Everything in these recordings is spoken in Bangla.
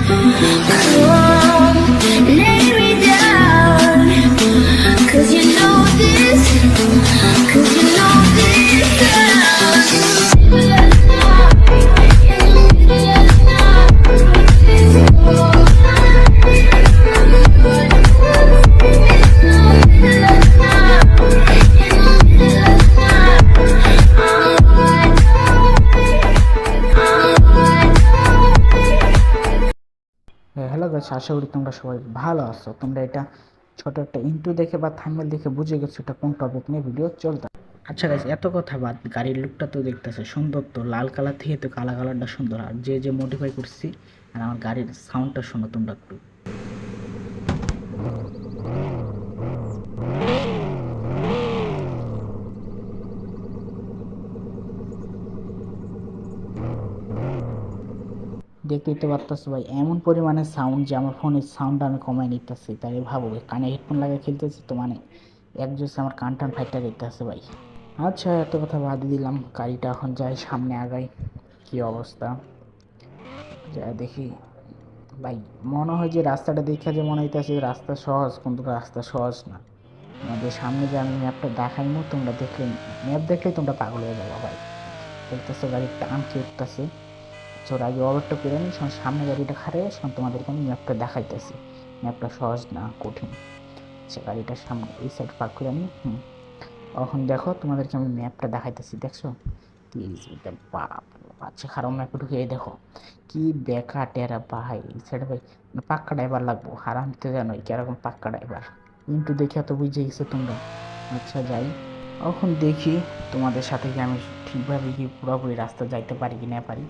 lay me down, 'cause you know this, 'cause you know this hello guys, আশা করি তোমরা সবাই ভালো আছো। তোমরা এটা ছোট একটা ইন্ট্রো দেখে বা থাম্বনেল দেখে বুঝে গেছো এটা কোন টপিক নিয়ে ভিডিও চলতে। আচ্ছা গাইস, এত কথা বাদ, গাড়ির লুকটা তো দেখতেছে সুন্দর, তো লাল কালার থেকে তো কালা কালারটা সুন্দর, আর যে যে মডিফাই করছি। আর আমার গাড়ির সাউন্ডটা শোনো তোমরা একটু। দেখতেই তো পারতেছো ভাই, এমন পরিমাণে সাউন্ড যে আমার ফোনের সাউন্ডটা আমি কমাই নিতেছি। তাই ভাবো কানে হেডফোন লাগিয়ে খেলতেছি তো মানে এক জোসে আমার কান টান ফাইটটা দেখতেছে ভাই। আচ্ছা, এত কথা বাদ দিলাম, গাড়িটা এখন যাই সামনে আগাই। কি অবস্থা যা দেখি ভাই, মনে হয় যে রাস্তাটা দেখে যে মনে হইতেছে রাস্তা সহজ, কিন্তু রাস্তা সহজ না। আমাদের সামনে যে আমি ম্যাপটা দেখাইমো, তোমরা দেখলে ম্যাপ দেখলেই তোমরা পাগল হয়ে যাবো ভাই। দেখতেছো গাড়ির টান কি উঠতেছে। চোর আগে ওভারটা করে নি, সামনে গাড়িটা খারে তোমাদেরকে আমি ম্যাপটা দেখাইতেছি। ম্যাপটা সহজ না, কঠিন। আচ্ছা, গাড়িটার সামনে এই সাইড পার্ক করে নি। এখন দেখো তোমাদেরকে আমি ম্যাপটা দেখাইতেছি, দেখছো 30 মিটার। বাপ, আচ্ছা খারাপ ম্যাপে ঢুকে এই দেখো কি বেকা টেরা ভাই। সেটা ভাই পাক্কা ড্রাইভার লাগবো, হারাম তো জানোই কিরকম পাক্কা ড্রাইভার। কিন্তু দেখে তো বুঝে গেছো তোমরা। আচ্ছা যাই, এখন দেখি তোমাদের সাথে কি আমি ঠিকভাবে কি পুরোপুরি রাস্তা যাইতে পারি কি না পারি।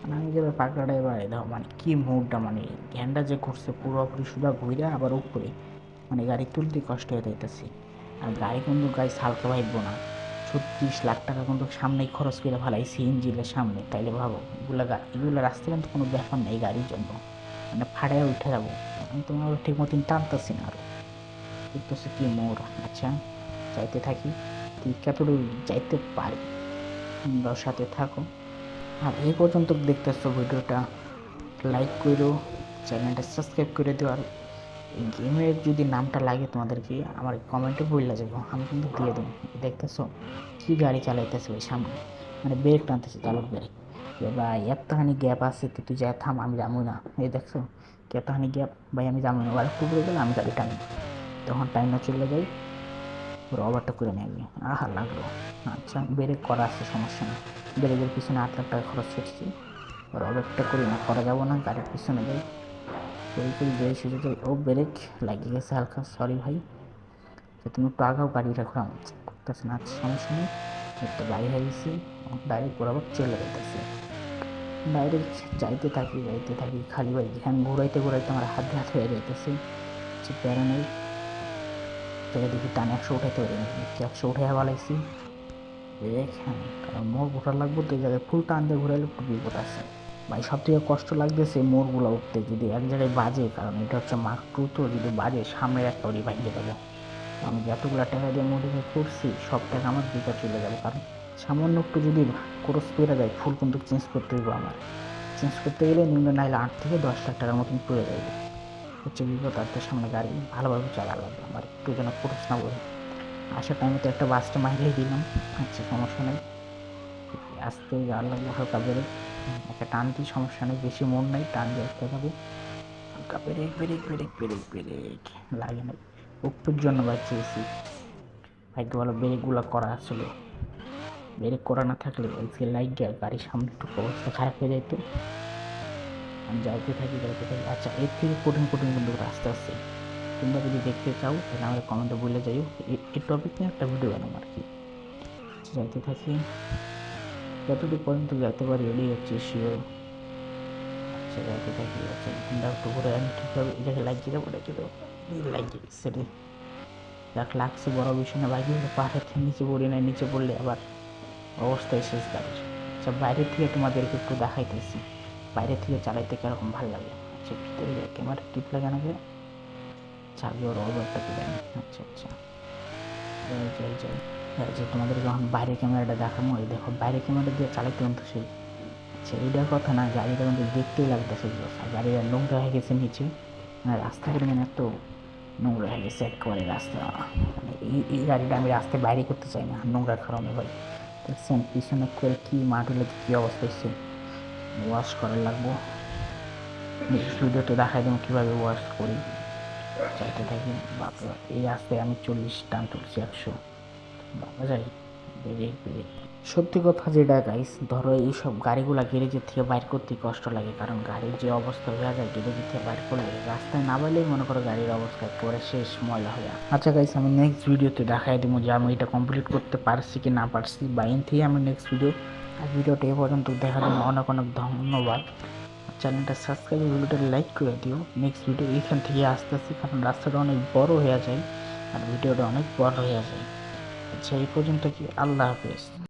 মানে আমি যে পাক্কা ড্রাইভার, দেখো মানে কি মুডটা, মানে ঘ্যানটা যে করছে পুরোপুরি সুদা ঘুরে আবার উপরে, মানে গাড়ি তুলতে কষ্ট হয়ে যাইতেছি। আর গাড়ি কিন্তু গাড়ি হালকা ভাববো না, 36 লাখ টাকা কিন্তু সামনেই খরচ করে ফেলাইছি ইঞ্জিনের সামনে। তাইলে ভাবো এগুলো রাস্তা কিন্তু কোনো ব্যাপার নেই গাড়ির জন্য, মানে ফাড়ায় উঠে যাবো। আমি তোমার ঠিক মতন টানতেছি না আরো, দেখতেছি কি মোড়। আচ্ছা যাইতে থাকি, কতটুকু যাইতে পারি, তোমরাও সাথে থাকো। আর এই পর্যন্ত দেখতেছো ভিডিওটা লাইক করো, চ্যানেলটা সাবস্ক্রাইব করে দিও। আর এই গেমের যদি নামটা লাগে তোমাদেরকে আমার কমেন্টে বললে যাবো, আমি কিন্তু দিয়ে দেবো। দেখতেছো কি গাড়ি চালাইতেছে ওই সামনে, মানে ব্রেক টানতেছে, চালক ব্রেক। ভাই এতখানি গ্যাপ আছে, তুই যা থাম, আমি যাবো না। এই দেখছো কতখানি গ্যাপ ভাই, আমি যাবো না। আর একটু উপরে গেলে আমি গাড়ি টানি, তখন টাইম না চলে যাই, পুরো ওভারটা করে নেবে। আহা লাগলো। আচ্ছা ব্রেক করা আছে, সমস্যা না। ব্রেকের পিছনে 8 লাখ টাকা খরচ করছি, ওভারটা করি না, করা যাবো না, গাড়ির পিছনে যাই। করি যে সুযোগে ও ব্রেক লাগিয়ে গেছে হালকা, সরি ভাই। তুমি একটু আগাও, গাড়ি রাখো, করতেছে না। আচ্ছা সমস্যা নেই, একটা গাড়ি হারিয়েছি, ডাইরেক্ট বরাবর চলে যাইতেছে। ডাইরেক্ট যাইতে থাকি খালি ভাই, এখানে ঘুরাইতে ঘুরাইতে আমার হাত হয়ে যাইতেছে। সে প্যারা নেই, তোকে দেখি টানে 100 উঠাইতে পারি নাকি, 100 উঠে ভালাইছি। হ্যাঁ, কারণ মোড় ঘোরা লাগবে তো, এই জায়গায় ফুল টান দিয়ে ঘুরাইলে একটু বিপদ আছে ভাই। সব থেকে কষ্ট লাগতেছে মোড়গুলো উঠতে, যদি এক জায়গায় বাজে, কারণ এটা হচ্ছে মার্ক টু, তো যদি বাজে সামনের একটা ওরি ভাঙিয়ে দেবো। আমি যতগুলো টাকা দিয়ে মডিফাই করছি সব টাকা আমার দিকে চলে যাবে, কারণ সামান্য একটু যদি ক্রস পেরে যায় ফুল কিন্তু চেঞ্জ করতে হইব আমার। চেঞ্জ করতে গেলে নিম্ন নাইলে 8 থেকে 10 লাখ টাকার মতন পড়ে যাবে। হচ্ছে বিপদ, তাদের সামনে গাড়ি ভালোভাবে চালা লাগবে আমার, একটু যেন ক্রস না বলে। আসার টাইমে তো একটা বাসটা মাইলেই দিলাম। আচ্ছা সমস্যা নেই, আসতে যাওয়ার লাগবে, হালকা ব্রেক একটা টান দিই, সমস্যা নেই, বেশি মন নেই, টান দিয়ে আসতে যাবো। হালকা break break break break break লাগে না, একটুর জন্য বাঁচিয়েছি। ভাগ্য ভালো ব্রেকগুলো করা আসলে, ব্রেক করা না থাকলে আজকে লাইক গিয়ে গাড়ির সামনে একটু অবস্থা খারাপ হয়ে যেত। আমি যাইতে থাকি। আচ্ছা এর থেকে কঠিন কঠিন কিন্তু রাস্তা আছে, তোমরা যদি দেখতে চাও তাহলে আমাদের কমেন্টে বলে যাইও, এই টপিক নিয়ে একটা ভিডিও বানাবো আর কি। যাইতে থাকি, যতটুকু পর্যন্ত যেতে পারি এটাই হচ্ছে শিওর। আচ্ছা যাইতে থাকি। আচ্ছা তোমরা একটু ঘুরে, আমি ঠিকভাবে এটাকে লাগিয়ে দেবো, লাগিয়ে সেটি দেখ লাগছে, বড় বিষয় না। বাইকে পাহাড়ের থেকে নিচে পড়ি না, নিচে পড়লে আবার অবস্থায় শেষ গাড়ির। আচ্ছা বাইরের থেকে তোমাদেরকে একটু দেখাইতেছি বাইরে থেকে চালাইতে কিরকম ভালো লাগে। আচ্ছা ভিতরে যাই, ক্যামেরা টিপ লাগে না, চাবি ওর একটা তুলে আনি। আচ্ছা আচ্ছা যাই যাই। যে তোমাদের যখন বাইরের ক্যামেরাটা দেখাবো, এই দেখো বাইরের ক্যামেরা দিয়ে চালাইতে কিন্তু সেই আচ্ছা এটার কথা না, গাড়িটা কিন্তু দেখতেই লাগতেছে আর গাড়িটা নোংরা হয়ে গেছে নিচে, আর রাস্তা পরিমাণ এত নোংরা হয়ে গেছে একেবারে রাস্তা, মানে এই গাড়িটা আমি রাস্তায় বাইরে করতে চাই না নোংরার কারণে ভাই। দেখছেন পিছনে করে কি মাটিলে কী অবস্থা হচ্ছে, ওয়াশ করার লাগবো। নেক্সট ভিডিওতে দেখাই দেবো কীভাবে ওয়াশ করি, চাইতে থাকি। বাবা এই রাস্তায় আমি 40 টান তুলছি 100, বাবা যাই বেড়ে বেড়ে। সত্যি কথা যেটা গাইস, ধরো এইসব গাড়িগুলা গ্যারেজের থেকে বাইর করতে কষ্ট লাগে, কারণ গাড়ির যে অবস্থা হয়ে যায় গ্যারেজের থেকে বাইর করলে রাস্তায় না বাইলেই মনে করো গাড়ির অবস্থা একেবারে শেষ, ময়লা হয়ে যায়। আচ্ছা গাইস আমি নেক্সট ভিডিওতে দেখাই দেবো যে আমি এটা কমপ্লিট করতে পারছি কি না পারছি, বা এন থেকে আমি নেক্সট ভিডিও। আর ভিডিওটা এ পর্যন্ত দেখার জন্য অনেক অনেক ধন্যবাদ। চ্যানেলটা সাবস্ক্রাইব, ভিডিওটা লাইক করে দিও। নেক্সট ভিডিও এইখান থেকে আসতে আসতে, কারণ রাস্তাটা অনেক বড় হয়ে যায় আর ভিডিওটা অনেক বড় হয়ে যায়। আচ্ছা এই পর্যন্ত কি, আল্লাহ হাফেজ।